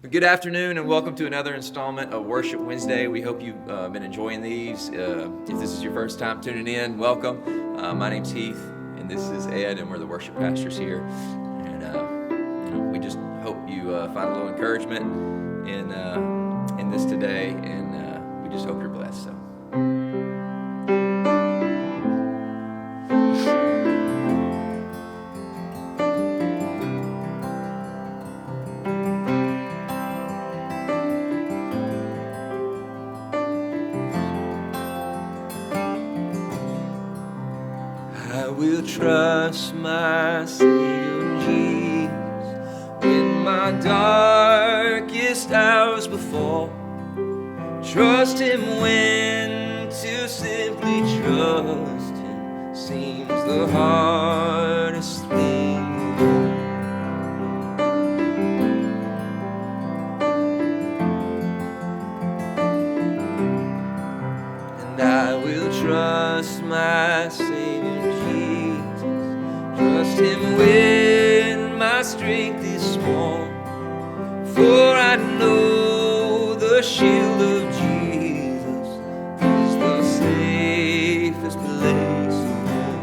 Good afternoon and welcome to another installment of Worship Wednesday. We hope you've been enjoying these. If this is your first time tuning in, welcome. My name's Heath and this is Ed, and we're the worship pastors here. And we just hope you find a little encouragement in this today, and we just hope you're blessed. So. I will trust my Savior Jesus when my darkest hours befall. Trust Him when to simply trust Him seems the hardest thing of all. And I will trust my Savior Jesus, trust Him when my strength is small, for I know the shield of Jesus is the safest place of all.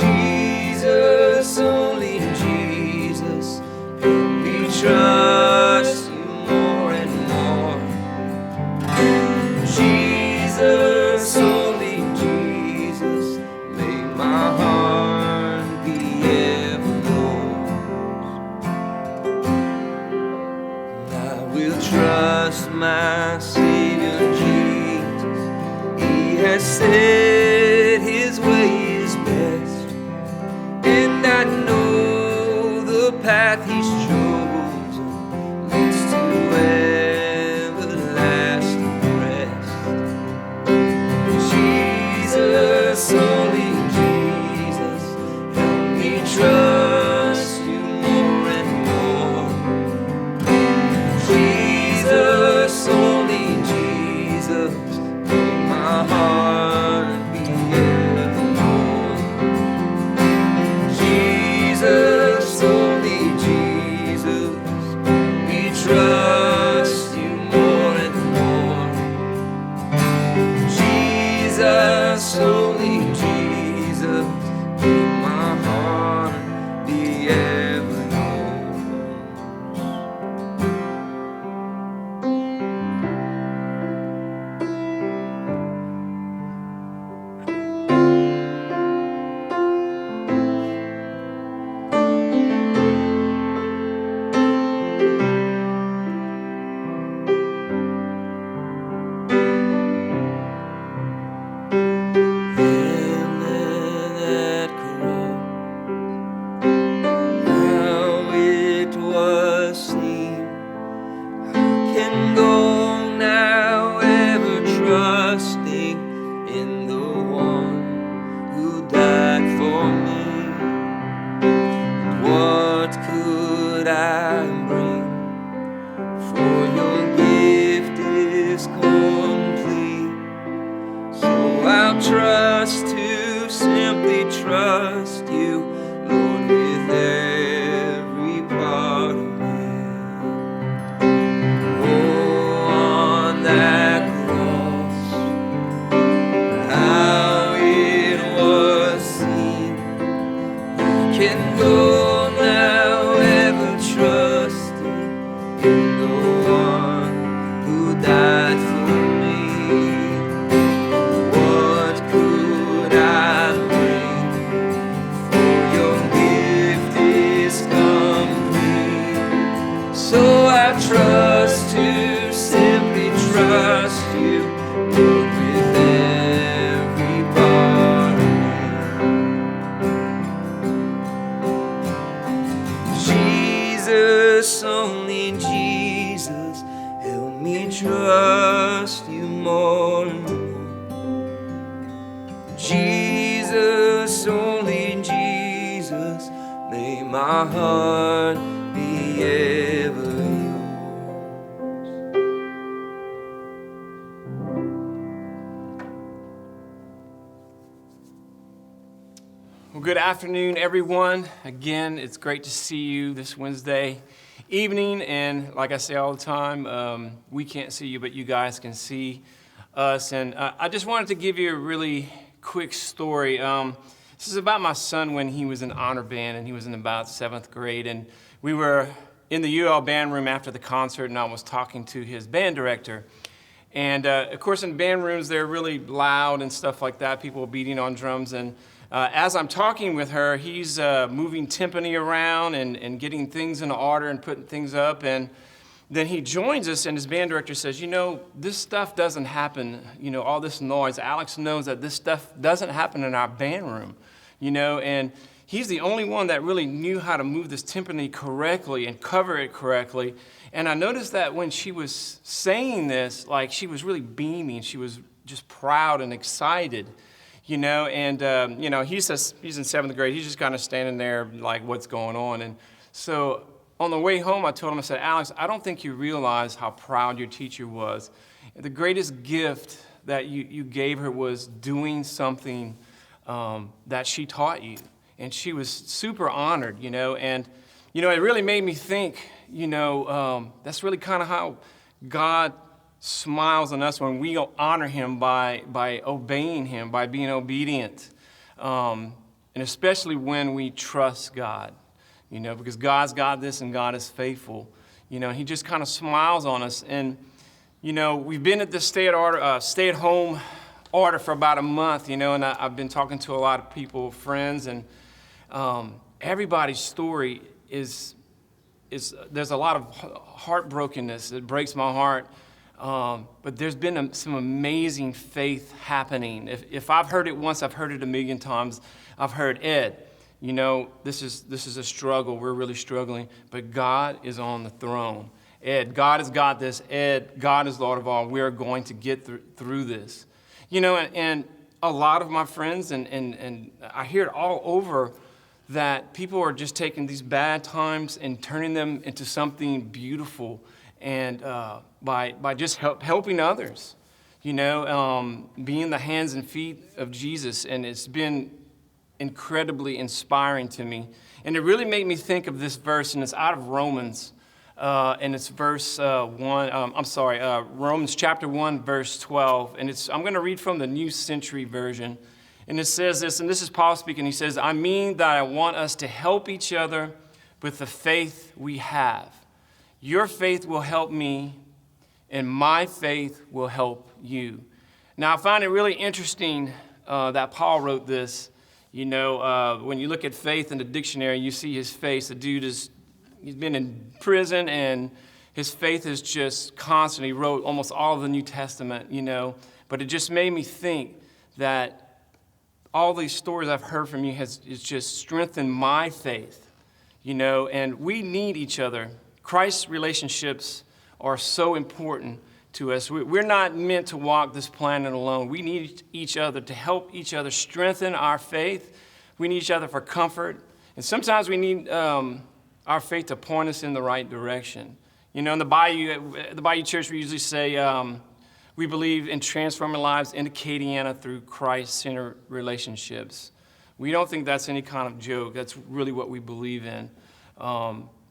Jesus, only Jesus, help me trust You more and more. Jesus, only Jesus, may my heart be ever yours. I will trust my Savior Jesus. He has said His way is best, and I know the path He's chosen leads to everlasting rest. Jesus, only Jesus, help me trust You more and more. Jesus, only Jesus, may my heart be ever yours. Jesus, only Jesus, we trust You more and more. Jesus, only Jesus, may my heart be ever yours. That corrupt, how it was seen, can go now ever trusting in the one who died for me. And what could I bring? For Your gift is complete. So I'll trust to simply trust You, Lord, with every part of me. Oh, on that cross, how it was seen, I can go now ever trusting in the one who died for me. What could I bring? For Your gift is complete. So I trust to simply trust You, Lord, with every part of me. Jesus, only Jesus, help me trust You more and more. Jesus, only Jesus, may my heart be ever yours. Well, Well, good afternoon, everyone. Again, it's great to see you this Wednesday evening. And like I say all the time, we can't see you, but you guys can see us. And I just wanted to give you a really quick story. This is about my son when he was in honor band, and he was in about 7th grade. And we were in the UL band room after the concert, and I was talking to his band director. And of course, in band rooms, they're really loud and stuff like that, people beating on drums. And as I'm talking with her, he's moving timpani around and getting things in order and putting things up. And then he joins us, and his band director says, you know, this stuff doesn't happen, you know, all this noise. Alex knows that this stuff doesn't happen in our band room, you know, and he's the only one that really knew how to move this timpani correctly and cover it correctly. And I noticed that when she was saying this, like, she was really beaming. She was just proud and excited. You know, and, you know, he's in 7th grade. He's just kind of standing there like, what's going on? And so on the way home, I told him, I said, Alex, I don't think you realize how proud your teacher was. The greatest gift that you gave her was doing something that she taught you. And she was super honored, you know. And, you know, it really made me think, you know, that's really kind of how God smiles on us when we honor him by obeying him, by being obedient, and especially when we trust God, you know, because God's got this and God is faithful, you know. He just kind of smiles on us. And you know, we've been at this stay-at-home order for about a month, you know, and I've been talking to a lot of people, friends, and everybody's story is there's a lot of heartbrokenness. It breaks my heart. But there's been some amazing faith happening. If I've heard it once, I've heard it a million times. I've heard, Ed, you know, this is a struggle. We're really struggling. But God is on the throne. Ed, God has got this. Ed, God is Lord of all. We are going to get through this. You know, and a lot of my friends, and I hear it all over, that people are just taking these bad times and turning them into something beautiful. And by just helping others, you know, being the hands and feet of Jesus. And it's been incredibly inspiring to me. And it really made me think of this verse, and it's out of Romans, and it's verse Romans chapter 1, verse 12. And I'm going to read from the New Century Version. And it says this, and this is Paul speaking. He says, I mean that I want us to help each other with the faith we have. Your faith will help me, and my faith will help you. Now, I find it really interesting that Paul wrote this. You know, when you look at faith in the dictionary, you see his face. The dude he's been in prison, and his faith is just constant. He wrote almost all of the New Testament, you know. But it just made me think that all these stories I've heard from you has just strengthened my faith, you know, and we need each other. Christ's relationships are so important to us. We're not meant to walk this planet alone. We need each other to help each other strengthen our faith. We need each other for comfort. And sometimes we need our faith to point us in the right direction. You know, in the Bayou Church, we usually say we believe in transforming lives into Acadiana through Christ-centered relationships. We don't think that's any kind of joke. That's really what we believe in.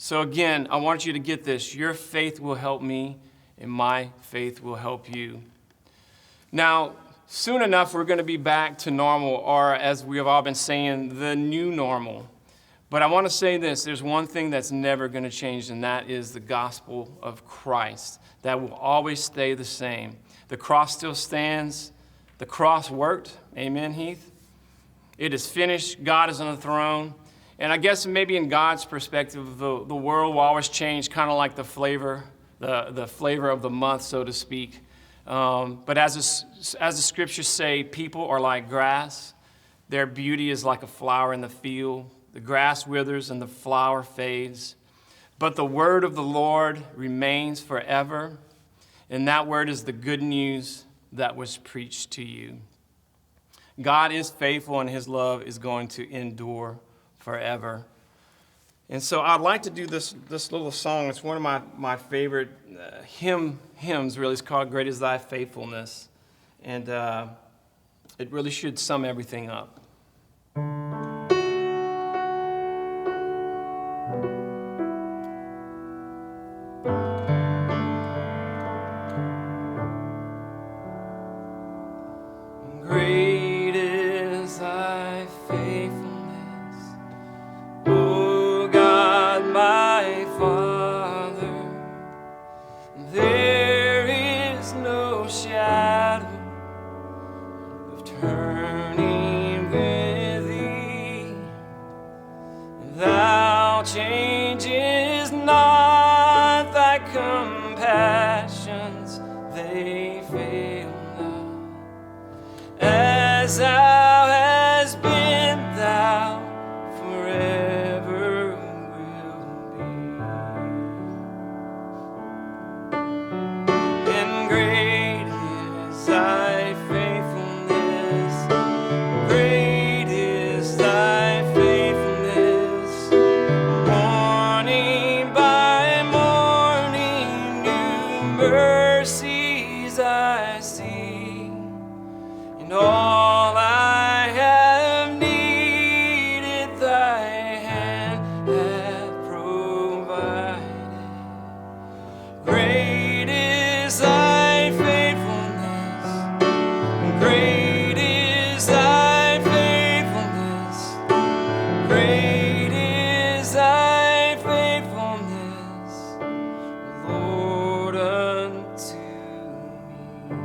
So again, I want you to get this. Your faith will help me, and my faith will help you. Now, soon enough, we're going to be back to normal, or as we have all been saying, the new normal. But I want to say this. There's one thing that's never going to change, and that is the gospel of Christ. That will always stay the same. The cross still stands. The cross worked. Amen, Heath? It is finished. God is on the throne. And I guess maybe in God's perspective, the world will always change, kind of like the flavor of the month, so to speak. But as the scriptures say, people are like grass. Their beauty is like a flower in the field. The grass withers and the flower fades. But the word of the Lord remains forever. And that word is the good news that was preached to you. God is faithful, and his love is going to endure forever. And so I'd like to do this little song. It's one of my favorite hymns, really. It's called Great Is Thy Faithfulness. And it really should sum everything up. Thou changes not, thy compassions, they fail not. As thou hast been, thou forever will be. And great is thy faithfulness, great is thy faithfulness. Morning by morning, new mercies I see. And all I have needed, thy hand hath provided. Great is thy faithfulness, great is thy faithfulness, great is thy faithfulness, Lord, unto me.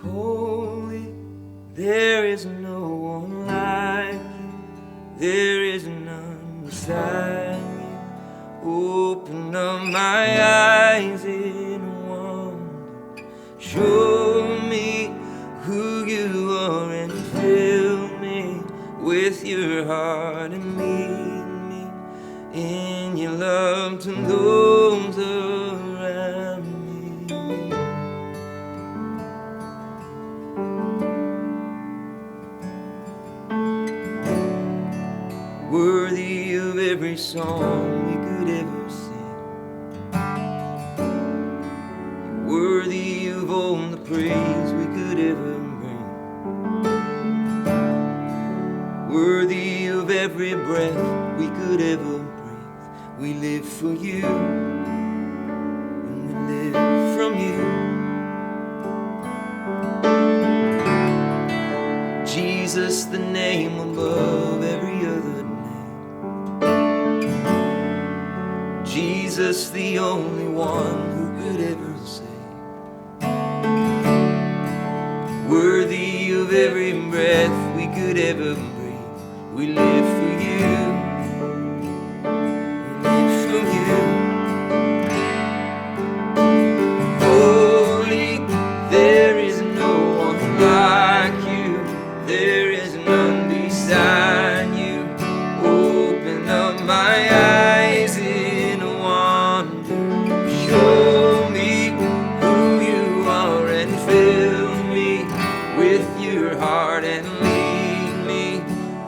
Holy, there is no one like you, there is none beside you. Open up my eyes in wonder, show me who you are and fill me with your heart and lead me in your love to those around me. Worthy of every song we could ever sing, worthy of all the praise we could ever bring, worthy of every breath we could ever breathe. We live for you, and we live from you. Jesus, the name above every other name. Jesus, the only one who could ever save. Worthy of every breath we could ever breathe. We live for you. We live for you. Holy, there is no one like you. There is none beside you. Open up my eyes in wonder. Show me who you are and fill me with your heart and lead me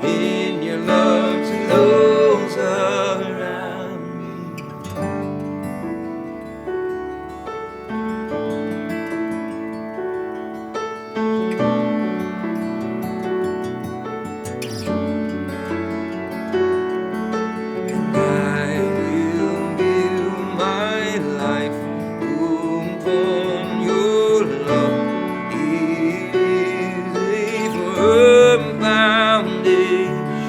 in your love to those around me. And I will give my life upon your love. It is a firm foundation.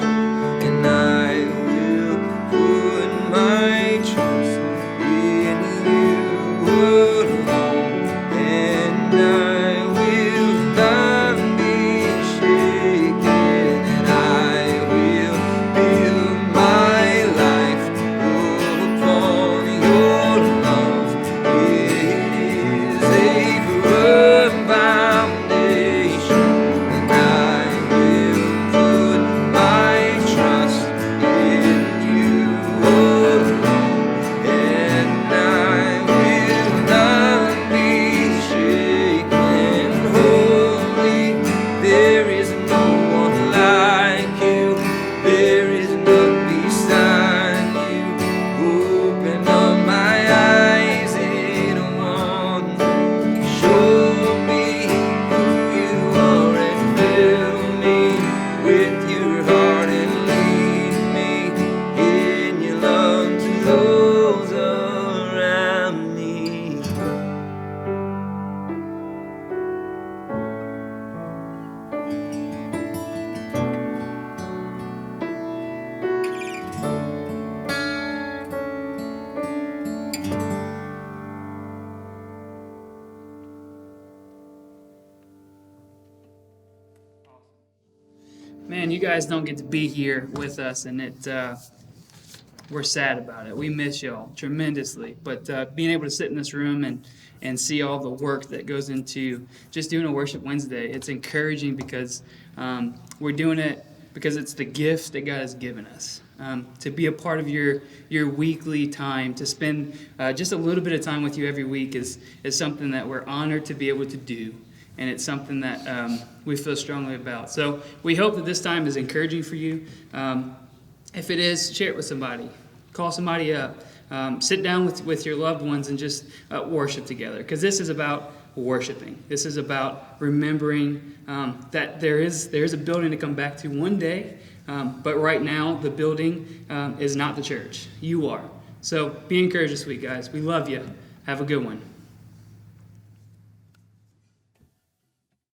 Man, you guys don't get to be here with us, and we're sad about it. We miss y'all tremendously. But being able to sit in this room and see all the work that goes into just doing a Worship Wednesday, it's encouraging because we're doing it because it's the gift that God has given us. To be a part of your weekly time, to spend just a little bit of time with you every week is something that we're honored to be able to do. And it's something that we feel strongly about. So we hope that this time is encouraging for you. If it is, share it with somebody. Call somebody up. Sit down with your loved ones and just worship together. Because this is about worshiping. This is about remembering that there is a building to come back to one day. But right now, the building is not the church. You are. So be encouraged this week, guys. We love you. Have a good one.